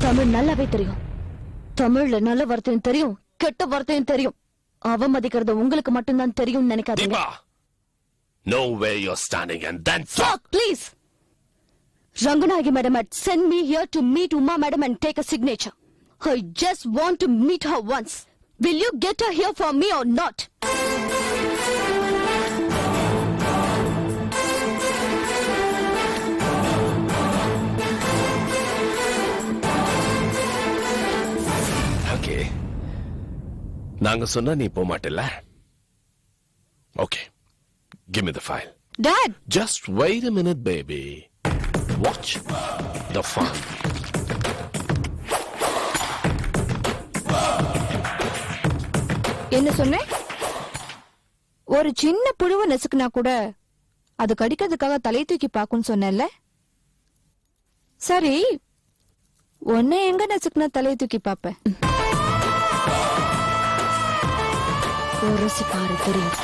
தமிழ் நல்லாவே தெரியும். தமிழ்ல நல்ல வார்த்தையும் தெரியும், கெட்ட வார்த்தையும் தெரியும். அவமதிக்கிறது உங்களுக்கு மட்டும்தான் தெரியும் நினைக்காதீங்க. Know where you're standing and then talk, please. Ranganayaki madam had sent me here to meet Uma madam and take a signature. I just want to meet her once. Will you get her here for me or not? Okay. நாங்க சொன்னா நீ போக மாட்டல. Okay. Give me the file. Dad! Just wait a minute, baby. Watch the fun. என்ன சொன்ன? ஒரு சின்ன புழுவை நசுக்குனா கூட அது கடிக்கிறதுக்காக தலை தூக்கி பாக்குன்னு சொன்னல. சரி, உன்னை எங்க நசுக்குனா தலை தூக்கி பாப்ப? ஒரு பாரு தெரியும்.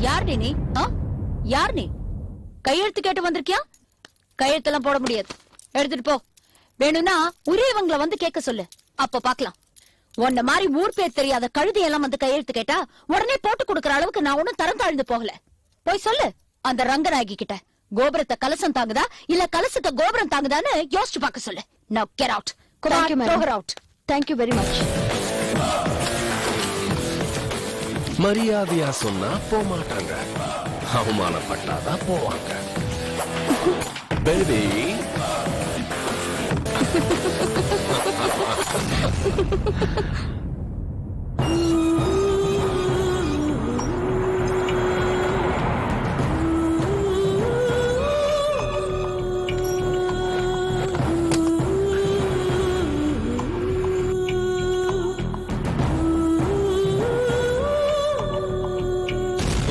யார் நீ? யார் நீ? கையெழுத்து கேட்டு வந்திருக்கியா? கையெழுத்தெல்லாம் போட முடியாது, எடுத்துட்டு போ. வேணும்னா உரியவங்களை வந்து கேட்க சொல்லு, அப்ப பாக்கலாம். உன்ன மாதிரி ஊர் பேர் தெரியாத கழுதையெல்லாம் வந்து கையெழுத்து கேட்டா உடனே போட்டு கொடுக்கற அளவுக்கு நான் ஒன்னும் தரம் தாழ்ந்து போகல. போய் சொல்லு அந்த ரங்கநாயகி கிட்ட, கோபுரத்தை கலசம் தாங்குதா இல்ல கலசத்தை கோபுரம் தாங்குதான்னு யோசிச்சு பார்க்க சொல்லு. Now get out. Thank you, madam. Out. Thank you very much. மரியாதையா சொன்னா போக மாட்டாங்க, அவமானப்பட்டாதான் போவாங்க. Baby.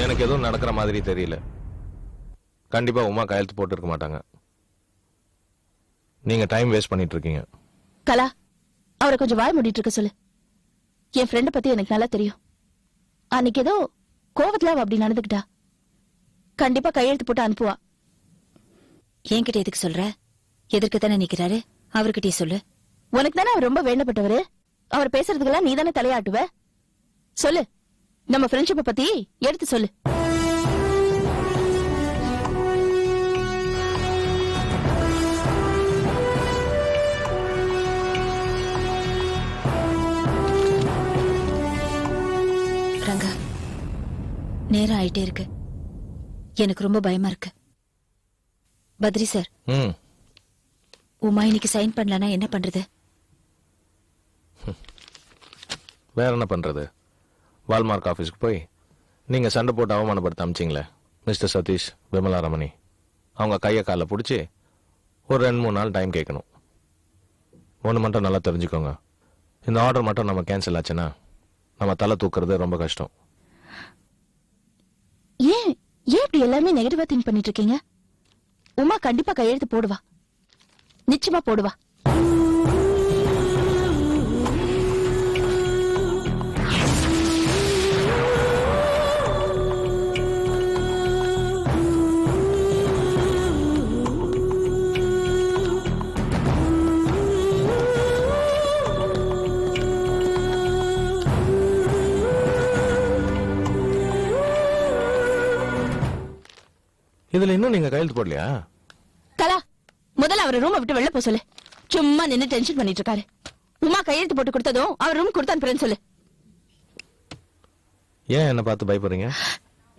எனக்கு எதுவும் நடக்கிற மாதிரி தெரியல. கண்டிப்பா உமா கையெழுத்து போட்டு இருக்க மாட்டாங்க. நீங்க டைம் வேஸ்ட் பண்ணிட்டு இருக்கீங்க. கலா, அவரை கொஞ்சம் வாய் மூடிட்டு இருக்க சொல்லு. என் ஃப்ரெண்ட பத்தி எனக்கு நல்லா தெரியும். அன்னைக்கு ஏதோ கோவத்துல அவ அப்படி நடந்துக்கிட்டா. கண்டிப்பா கையெழுத்து போட்டு அனுப்புவா. என்கிட்ட எதுக்கு சொல்ற? எதற்கு தானே நிக்கிறாரு, அவர்கிட்டயே சொல்லு. உனக்கு தானே அவர் ரொம்ப வேண்டப்பட்டவரு. அவர் பேசுறதுக்கெல்லாம் நீ தானே தலையாட்டுவ. சொல்லு, நம்ம ஃப்ரெண்ட்ஷிப்பை பத்தி எடுத்து சொல்லு. ரங்கா, நேரம் ஆயிட்டே இருக்கு, எனக்கு ரொம்ப பயமா இருக்கு. பத்ரி சார், உமா இன்னைக்கு சைன் பண்ணலனா என்ன பண்றது? வேற என்ன பண்றது? வால்மார்க் ஆபீஸ்க்கு போய் நீங்க சண்டை போட்டு அவமானப்படுத்த அமிச்சிங்களே மிஸ்டர் சதீஷ், விமலா ரமணி, அவங்க கையை காலை பிடிச்சி ஒரு 2-3 நாள் டைம் கேட்கணும். ஒன்று மட்டும் நல்லா தெரிஞ்சுக்கோங்க, இந்த ஆர்டர் மட்டும் நம்ம கேன்சல் ஆச்சுன்னா நம்ம தலை தூக்குறது ரொம்ப கஷ்டம். ஏன் இப்படி எல்லாருமே நெகட்டிவா திங்க் பண்ணிட்டு இருக்கீங்க? உமா கண்டிப்பா கையெழுத்து போடுவா, நிச்சயமா போடுவா. இதுல இன்னும் நீங்க கையெழுத்து போடலையா? கலா, முதல்ல அவரை ரூமை விட்டு வெளில போ சொல்லு. சும்மா நின்னு டென்ஷன் பண்ணிட்டு இருக்காரு. உமா கையெழுத்து போட்டு கொடுத்ததும் அவர் ரூம் கொடுத்து அனுப்புறேன்னு சொல்லு. ஏன் என்ன பார்த்து பயப்படுறீங்க?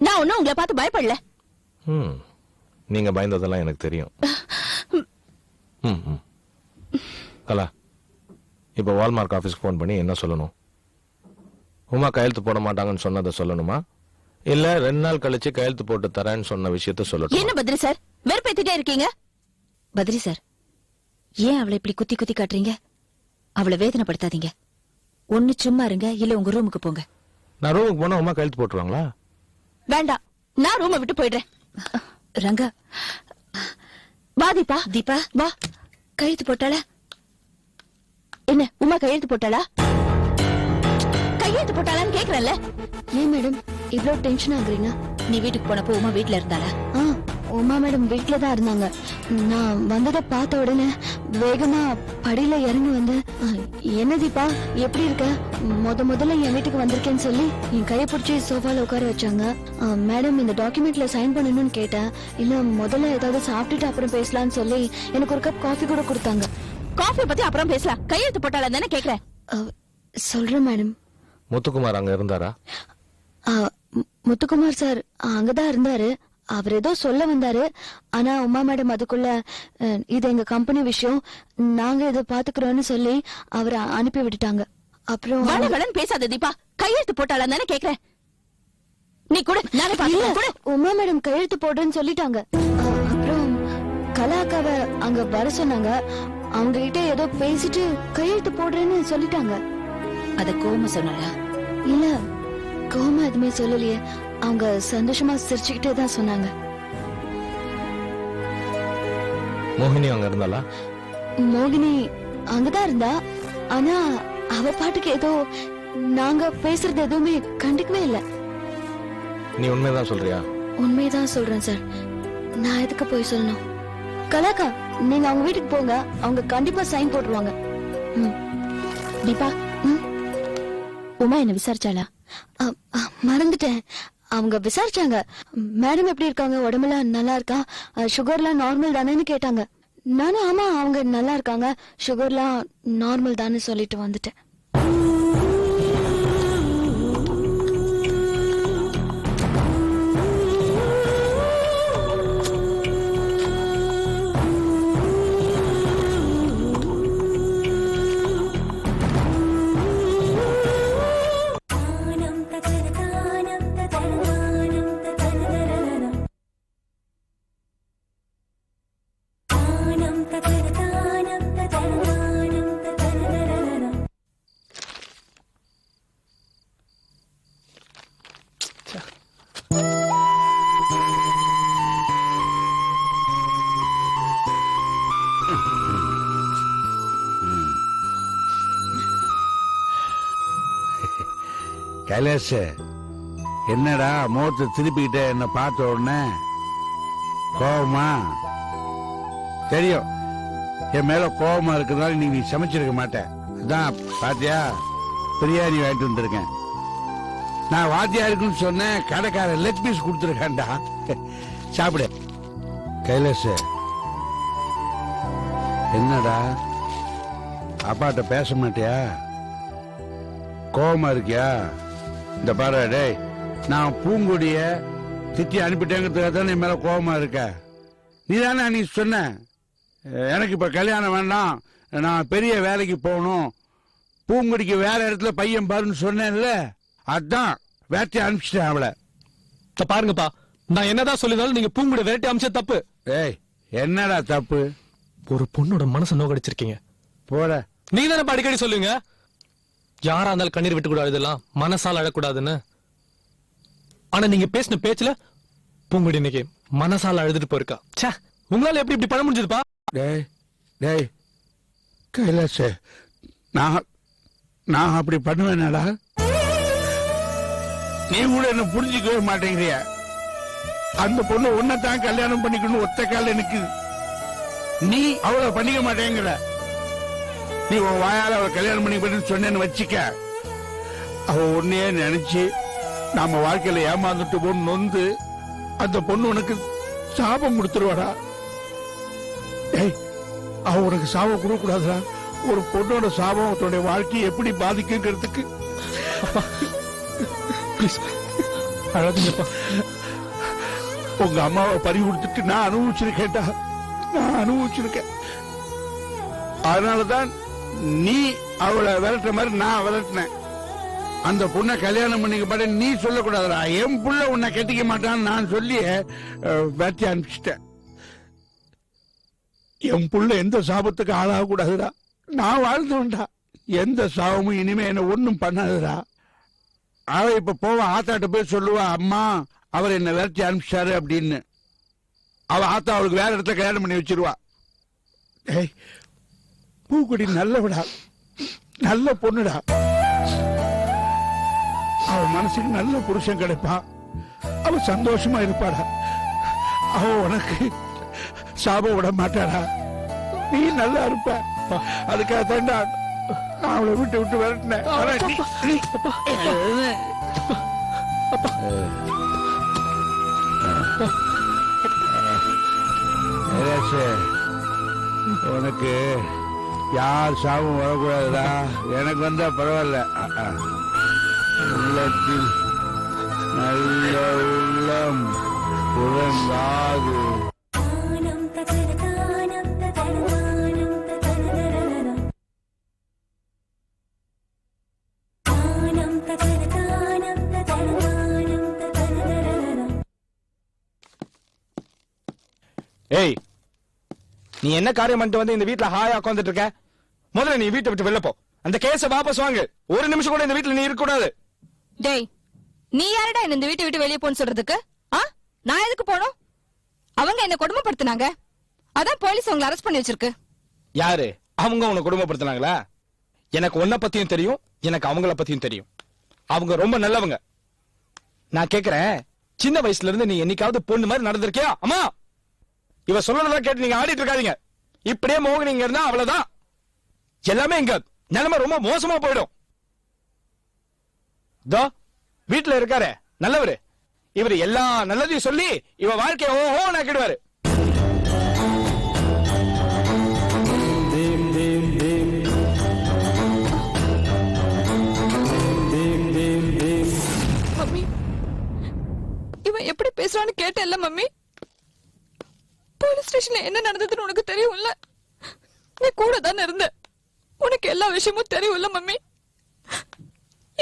நான் ஒன்னும் உங்களை பார்த்து பயப்படல. நீங்க பயந்ததெல்லாம் எனக்கு தெரியும். கலா, இப்ப வால்மார்க் ஆபீஸ்க்கு போன் பண்ணி என்ன சொல்லணும்? உமா கையெழுத்து போட மாட்டாங்கன்னு சொன்னதை சொல்லணுமா, இல்ல 2 நாள் கழிச்சு கையெழுத்து போட்டு தரேன்னு சொன்ன விஷயத்த சொல்லணும்? என்ன பத்ரி சார், வெறுப்பேத்திட்டே இருக்கீங்க? பத்ரி சார், ஏன் அவளை இப்படி குத்தி குத்தி காட்டுறீங்க? அவளை வேதனைப்படுத்தாதீங்க. ஒன்னு சும்மா இருங்க, இல்ல உங்க ரூமுக்கு போங்க. நான் ரூமுக்கு போனா உமா கையெழுத்து போட்டுருவாங்களா? வேண்டாம், நான் ரூமை விட்டு போயிடுறேன். ரங்கா, வா தீபா. தீபா வா. கையெழுத்து போட்டாளா? என்ன உமா கையெழுத்து போட்டாளா? கையெழுத்து போட்டாளான்னு கேக்குறேன்ல. ஏன் மேடம் இவ்ளோ டென்ஷன் ஆகுறீங்க? நீ வீட்டுக்கு போனப்போ உமா வீட்ல இருந்தாளா? உமா மேடம் வீட்ல தான் இருந்தாங்க. நான் வந்ததை பார்த்த உடனே வேகமா படியில இறங்கி வந்து, என்ன தீபா எப்படி இருக்க, முதல்ல என் வீட்டுக்கு வந்திருக்கேன்னு சொல்லி என் கையை பிடிச்சி சோஃபால உட்கார வச்சாங்க. மேடம் இந்த டாக்குமெண்ட்ல சைன் பண்ணணும்னு கேட்டேன். இல்ல முதல்ல ஏதாவது சாப்பிட்டுட்டு அப்புறம் பேசலாம்னு சொல்லி எனக்கு ஒரு கப் காஃபி கூட கொடுத்தாங்க. காஃபி பத்தி அப்புறம் பேசலாம், கையெழுத்து போட்டால தானே கேக்குறேன். சொல்றேன் மேடம். முத்துக்குமார் அங்க இருந்தாரா? முத்துக்குமார் சார் அங்கதான் இருந்தாரு. அவர் ஏதோ சொல்ல வந்தாரு. ஆனா உமா மேடம் அதுக்குள்ள இது எங்க கம்பெனி விஷயம், நாங்க இதை பாத்துக்கிறோம்னு சொல்லி அவரை அனுப்பி விட்டுட்டாங்க. அப்புறம் வளவளன்னு பேசாத தீபா, கையெழுத்து போட்டால தானே கேக்குறேன். நீ கூட நானே பாத்துக்கிறேன். உமா மேடம் கையெழுத்து போடுறேன்னு சொல்லிட்டாங்க. அப்புறம் கலாக்காவை அங்க வர சொன்னாங்க. அவங்க கிட்ட ஏதோ பேசிட்டு கையெழுத்து போடுறேன்னு சொல்லிட்டாங்க. அத கோம சொன்னாளா? இல்ல, கோமா எதுவுமே சொல்லலையே. அவங்க சந்தோஷமா சிரிச்சுக்கிட்டே தான் சொன்னாங்க. மோகினி அங்க இருந்தாளா? மோகினி அங்கதான் இருந்தா. ஆனா அவ பாட்டுக்கு ஏதோ நாங்க பேசுறது எதுவுமே கண்டுக்கவே இல்ல. நீ உண்மைதான் சொல்றியா? உண்மைதான் சொல்றேன் சார். நான் எதுக்கு போய் சொல்லணும்? கலாக்கா, நீங்க அவங்க வீட்டுக்கு போங்க, அவங்க கண்டிப்பா சைன் போட்டுருவாங்க. தீபா, உமா என்ன விசாரிச்சாளா? மறந்துட்டேன். அவங்க விசாரிச்சாங்க. மேடம் எப்படி இருக்காங்க, உடம்பெல்லாம் நல்லா இருக்கா, சுகர்லாம் நார்மல் தானேன்னு கேட்டாங்க. நானும் ஆமா அவங்க நல்லா இருக்காங்க, சுகர்லாம் நார்மல் தானே சொல்லிட்டு வந்துட்டேன். கைலாஷ், என்னடா முகத்தை திருப்பிக்கிட்ட என்ன பார்த்த உடனே? கோபமா? தெரியும் என் மேல கோபமா இருக்கிறதால நீ சமைச்சிருக்க மாட்டேன். அதான் பாத்தியா, பிரியாணி வாங்கிட்டு வந்திருக்கேன். நான் வாத்தியா இருக்குன்னு சொன்னேன், கடைக்காரன் லெக் பீஸ் கொடுத்துருக்கான்டா. சாப்பிடு. கைலாஷ், என்னடா அப்பாட்ட பேச மாட்டியா? கோபமா இருக்கியா? இந்த பாரு டேய், நான் பூங்குடிய திட்டி அனுப்பிட்டேங்கிறதுக்காக தானே மேல கோபமா இருக்க. நீ தானே நீ சொன்ன எனக்கு இப்ப கல்யாணம் வேண்டாம், நான் பெரிய வேலைக்கு போகணும், பூங்குடிக்கு வேற இடத்துல பையன் பாருன்னு சொன்னேன்ல, அதான் வேட்டி அனுப்பிச்சிட்டேன் அவளை. பாருங்கப்பா, நான் என்னதான் சொல்லினாலும் நீங்க பூங்குடி வேட்டி அமிச்ச தப்பு. ஏய், என்னடா தப்பு? ஒரு பொண்ணோட மனசை நோக்கடிச்சிருக்கீங்க. போட. நீ தானே அடிக்கடி சொல்லுங்க, யாரா இருந்தாலும் கண்ணீர் விட்டு கூடாது, இதெல்லாம் மனசால அழக்கூடாதுன்னு. ஆனா நீங்க பேசின பேச்சுல பூங்குடி இன்னைக்கு மனசால அழுதுட்டு போயிருக்கா. ச்சே, உங்களால எப்படி இப்படி பண்ண முடிஞ்சதுப்பா? டேய் டேய் கைலாஷ், நான் அப்படி பண்ணுவேனாடா? நீ கூட என்ன புரிஞ்சுக்கவே மாட்டேங்கிறிய. அந்த பொண்ணு உன்னைத்தான் கல்யாணம் பண்ணிக்கணும் ஒத்த கால எனக்கு. நீ அவளை பண்ணிக்க மாட்டேங்கிற. நீ உன் வாயால அவளை கல்யாணம் பண்ணிக்க சொன்னேன்னு வச்சுக்க, அவ உன்னையே நினைச்சு நாம வாழ்க்கையில ஏமாந்துட்டு போன்னு நொந்து அந்த பொண்ணு உனக்கு சாபம் கொடுத்துருவாடா. அவ உனக்கு சாபம் கொடுக்க கூடாதுடா. ஒரு பொண்ணோட சாபம் அவனுடைய வாழ்க்கையை எப்படி பாதிக்குங்கிறதுக்கு. அழாதீங்கப்பா. உங்க அம்மாவை பறி கொடுத்துட்டு நான் அனுபவிச்சிருக்கேன்டா, நான் அனுபவிச்சிருக்கேன். அதனாலதான் நீ அவளை விரட்டுற மாதிரி நான் விரட்டினேன். அந்த பொண்ணை கல்யாணம் பண்ணிக்க மாட்டேன் நீ சொல்லக்கூடாதுடா. என் புள்ள உன்னை கட்டிக்க மாட்டான்னு நான் சொல்லி விரட்டி அனுப்பிச்சிட்டேன். என் புள்ள எந்த சாபத்துக்கு ஆளாக கூடாதுடா. நான் வாழ்ந்துடா, எந்த சாபமும் இனிமே என்ன ஒண்ணும் பண்ணாதுடா. அவ இப்ப போவ ஆத்தாட்ட போய் சொல்லுவா, அம்மா அவர் என்ன விரட்டி அனுப்பிச்சாரு அப்படின்னு. அவ ஆத்தா அவளுக்கு வேற இடத்துல கல்யாணம் பண்ணி வச்சிருவா. பூக்குடி நல்லவிடா, நல்ல பொண்ணுடா. அவ மனசுக்கு நல்ல புருஷன் கிடைப்பான். அவ சந்தோஷமா இருப்பாடா. அவ உனக்கு சாபம் விட மாட்டாடா. நீ நல்லா இருப்ப. அதுக்காக தாண்டா நான் அவளை விட்டு விட்டு விரட்டினேன். உனக்கு யார் சாபம் வரக்கூடாதுடா. எனக்கு வந்தா பரவாயில்ல. உள்ளத்தில் நல்ல உள்ளம் உறங்காது. ஏய், நீ என்ன காரியம் பண்ணிட்டு வந்து இந்த வீட்டுல ஹாயா உட்காந்துட்டு இருக்க? முதல்ல நீ வீட்டை விட்டு வெளில போ. அந்த கேஸ வாபஸ் வாங்கு. ஒரு நிமிஷம் கூட இந்த வீட்டுல நீ இருக்க கூடாது. டேய், நீ யாரடா என்ன இந்த வீட்டை விட்டு வெளியே போன்னு சொல்றதுக்கு? நான் எதுக்கு போனோம்? அவங்க என்ன கொடுமைப்படுத்தினாங்க. அதான் போலீஸ் அவங்களை அரெஸ்ட் பண்ணி வச்சிருக்கு. யாரு அவங்க? உன்னை கொடுமைப்படுத்தினாங்களா? எனக்கு உன்னை பத்தியும் தெரியும், எனக்கு அவங்கள பத்தியும் தெரியும். அவங்க ரொம்ப நல்லவங்க. நான் கேக்குறேன், சின்ன வயசுல இருந்து நீ என்னைக்காவது பொண்ணு மாதிரி நடந்திருக்கியா? அம்மா, இவ சொல்றதெல்லாம் கேட்டு நீங்க ஆடிட்டு இருக்காதீங்க. இப்படியே மோகன் இங்க இருந்தா அவ்வளவுதான். எல்லாமே இங்க நிலைமை ரொம்ப மோசமா போயிடும். வீட்டுல இருக்காரு நல்லவரு. இவரு எல்லா நல்லதையும் சொல்லி இவ வாழ்க்கைய ஓஹோ நாக்கிடுவாரு. மம்மி, இவன் எப்படி பேசுறான்னு கேட்டேன்ல மம்மி. போலீஸ் ஸ்டேஷன்ல என்ன நடந்ததுன்னு உனக்கு தெரியும்ல? நீ கூட தானே இருந்த. உனக்கு எல்லா விஷயமும் தெரியும்ல மம்மி.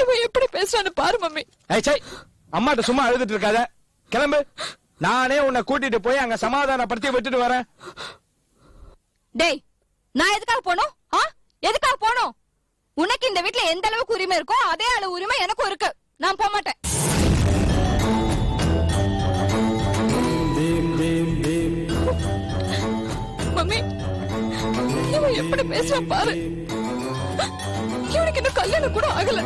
இவன் எப்படி பேசுறான்னு பாரு மம்மி. அம்மாட்ட சும்மா அழுதுட்டு இருக்காத. கிளம்பு. நானே உன்னை கூட்டிட்டு போய் அங்க சமாதானப்படுத்தி விட்டுட்டு வரேன். டேய், நான் எதுக்காக போனோம்? எதுக்காக போனோம்? உனக்கு இந்த வீட்டுல எந்த அளவுக்கு உரிமை இருக்கோ அதே அளவு உரிமை எனக்கும் இருக்கு. நான் போக மாட்டேன். மம்மி, இவன் எப்படி பேசுறான் பாரு. இவனுக்கு இன்னும் கல்யாணம் கூட ஆகல.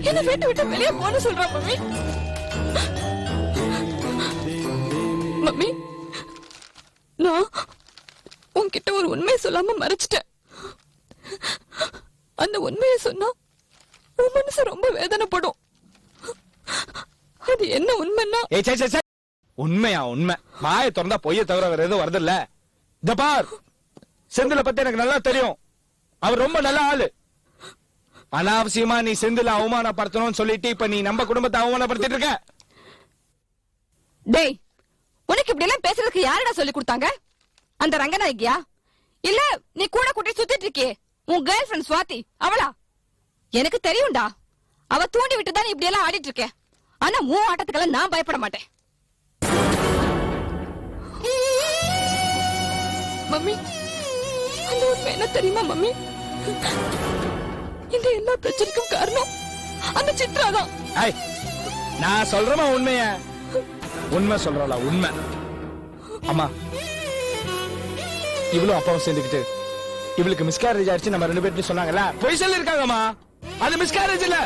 என்ன வீட்டு விட்டு வெளியே போன சொல்றான் மம்மி. மம்மி, நான் உன்கிட்ட ஒரு உண்மையை சொல்லாம மறைச்சிட்டேன். அந்த உண்மையை சொன்னா உன் மனசு ரொம்ப வேதனைப்படும். அது என்ன உண்மைன்னா? உண்மையா? உண்மை வாயை திறந்தா பொய்ய தவிர வேற எதுவும் வருது இல்ல. இந்த பார், செந்தில பத்தி எனக்கு நல்லா தெரியும். அவர் ரொம்ப நல்ல ஆளு. அனாவசியமா நீ செந்தில அவமானப்படுத்தணும்னு சொல்லிட்டு இப்ப நீ நம்ம குடும்பத்தை அவமானப்படுத்திட்டு இருக்க. டேய், உனக்கு இப்படி எல்லாம் பேசுறதுக்கு யாரடா சொல்லி கொடுத்தாங்க? அந்த ரங்கநாயகியா? இல்ல நீ கூட கூட்டி சுத்திட்டு இருக்கியே உன் கேர்ள் ஃபிரெண்ட் சுவாதி, அவளா? எனக்கு தெரியும்டா. அவ தூண்டி விட்டு தான் இப்படி எல்லாம் ஆடிட்டு இருக்கேன். ஆனா உன் ஆட்டத்துக்கெல்லாம் நான் பயப்பட மாட்டேன். மம்மி, அந்த உண்மை என்ன தெரியுமா மம்மி? இந்த எல்லா பிரச்சனைக்கும் காரணம் அந்த சித்ரா தான். நான் சொல்றமா உண்மைய? உண்மை சொல்றா உண்மை. அம்மா, இவ்வளவு அப்பாவும் சேர்ந்துக்கிட்டு இவளுக்கு மிஸ்கேரேஜ் ஆயிடுச்சு நம்ம 2 பேர்ட்டு சொன்னாங்கல்ல, பொய் சொல்லி இருக்காங்கம்மா. அது மிஸ்கேரேஜ் இல்ல,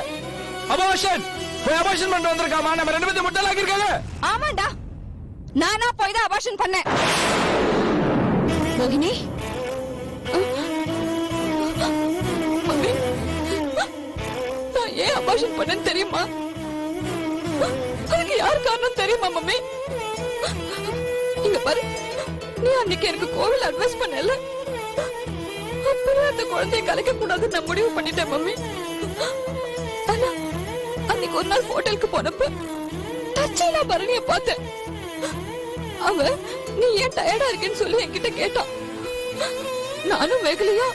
அபார்ஷன். போய் அபார்ஷன் பண்ணிட்டு வந்திருக்காமா. நம்ம 2 பேர்த்து முட்டலாக்கி இருக்காங்க. ஆமாண்டா, நானா போய் தான் அபார்ஷன் பண்ணேன். ரோகிணி, மம்மி, நான் ஏன் அபார்ஷன் பண்ணேன்னு தெரியுமா? அதுக்கு யார் காரணம் தெரியுமா மம்மி? இங்க பாரு, நீ அன்னைக்கு எனக்கு கோவில் அட்வைஸ் பண்ணல. அப்பவே அந்த குழந்தையை கலைக்க கூடாதுன்னு நான் முடிவு பண்ணிட்டேன் மம்மி. ஆனா அன்னைக்கு ஒரு நாள் ஹோட்டலுக்கு போனப்ப தச்சையில பரணிய பார்த்தேன். அவ நீ ஏன் டயர்டா இருக்கேன்னு சொல்லி என்கிட்ட கேட்டான். நானும் வெகுலியா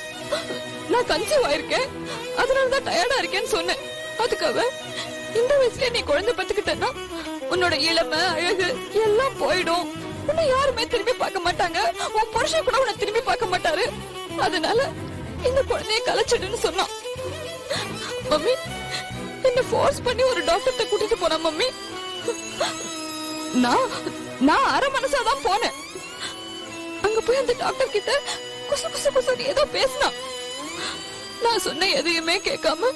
நான் கன்சீவ் ஆயிருக்கேன், அதனாலதான் டயர்டா இருக்கேன்னு சொன்னேன். அதுக்கு அவ, இந்த வயசுல நீ குழந்தை பத்துக்கிட்டா உன்னோட இளமை அழகு எல்லாம் போயிடும், உன்னை யாருமே திரும்பி பார்க்க மாட்டாங்க, உன் புருஷன் கூட உன்னை திரும்பி பார்க்க மாட்டாரு, அதனால இந்த குழந்தைய கலைச்சிடுன்னு சொன்னான். மம்மி, என்ன ஃபோர்ஸ் பண்ணி ஒரு டாக்டர்கிட்ட கூட்டிட்டு போனா மம்மி. நான் அரை மனசாதான் போனேன். அங்க போய் அந்த டாக்டர் கிட்ட குசு குசு குசு ஏதோ பேசினா. நான் சொன்ன எதையுமே கேட்காம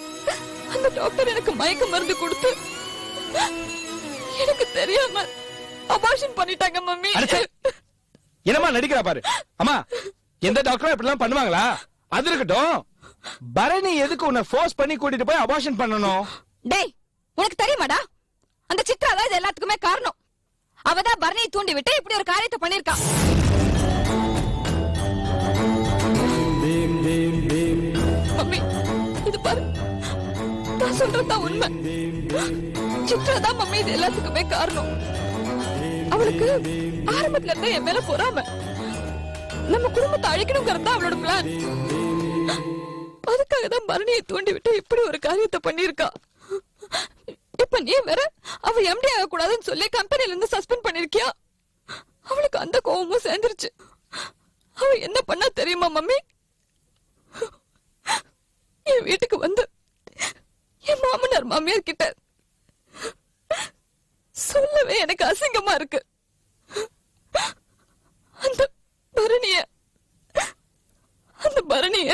அந்த டாக்டர் எனக்கு மயக்க மருந்து கொடுத்து எனக்கு தெரியாம அபார்ஷன் பண்ணிட்டாங்க மம்மி. அடச்சே, என்னம்மா நடிக்கிறா பாரு. அம்மா, எந்த டாக்டரும் இப்படி எல்லாம் பண்ணுவாங்களா? அது இருக்கட்டும், பரணி எதுக்கு உன்னை ஃபோர்ஸ் பண்ணி கூட்டிட்டு போய் அபார்ஷன் பண்ணணும்? டேய், உனக்கு தெரியுமாடா, அந்த சித்ரா தான் இது எல்லாத்துக்குமே காரணம். அவதான் பரணியை தூண்டி விட்டு இப்படி ஒரு காரியத்தை பண்ணிருக்கா. மம்மி, இது பாரு, நான் சொல்றதுதான் உண்மை. சித்ரா தான் மம்மி இது எல்லாத்துக்குமே காரணம். அவளுக்கு ஆரம்பத்துல இருந்தே என் மேல பொறாம. நம்ம குடும்பத்தை அழிக்கணுங்கிறது தான் அவளோட பிளான். அதுக்காக தான் பரணியை தூண்டி விட்டு இப்படி ஒரு காரியத்தை பண்ணிருக்கா. இப்ப நீ வேற அவ எம்டி ஆக கூடாதுன்னு சொல்லி கம்பெனில இருந்து சஸ்பெண்ட் பண்ணிருக்கியா? அவளுக்கு அந்த கோவமும் சேர்ந்துருச்சு. அவ என்ன பண்ணா தெரியுமா மம்மி? என் வீட்டுக்கு வந்து என் மாமனார் மாமியார் கிட்ட சொல்லவே எனக்கு அசிங்கமா இருக்கு. அந்த பரணிய